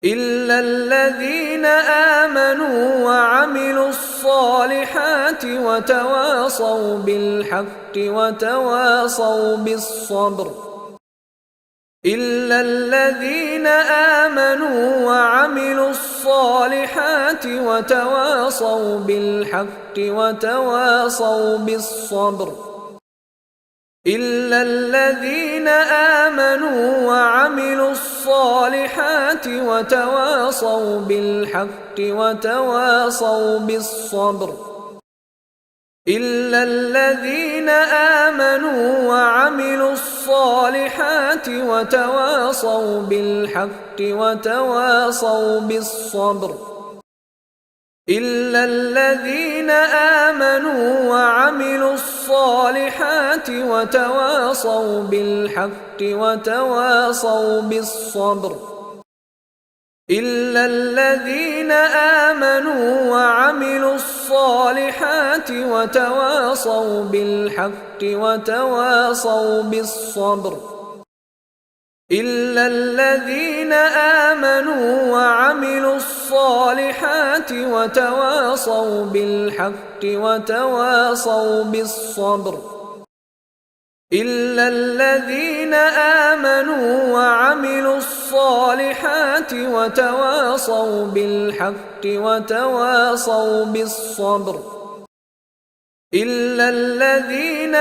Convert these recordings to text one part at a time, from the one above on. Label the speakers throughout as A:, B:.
A: إلا الذين آمنوا وعملوا الصالحات وتواصوا بالحق وتواصوا بالصبر. إلا الذين آمنوا وعملوا الصالحات وتواصوا بالحق وتواصوا بالصبر. إلا الذين آمنوا وعملوا الصالحات وتواصوا بالحق وتواصوا بالصبر. إلا الذين آمنوا وعملوا الصالحات وتواصوا بالحق وتواصوا بالصبر. إلا الذين آمنوا وعملوا الصالحات وتواصوا بالحق وتواصوا بالصبر. إلا الذين آمنوا وعملوا الصالحات وتواصوا بالحق وتواصوا بالصبر. إلا الذين آمنوا وعملوا الصالحات وتواصوا بالحق وتواصوا بالصبر. إلا الذين آمنوا وعملوا الصالحات وتواصوا بالحق وتواصوا بالصبر. إلا الذين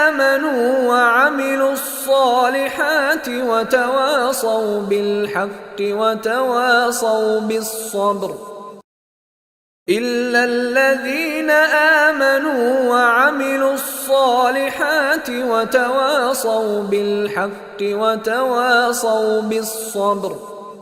A: آمنوا وعملوا الصالحات وتواصوا بالحق وتواصوا بالصبر. إلا الذين آمنوا وعملوا الصالحات وتواصوا بالحق وتواصوا بالصبر.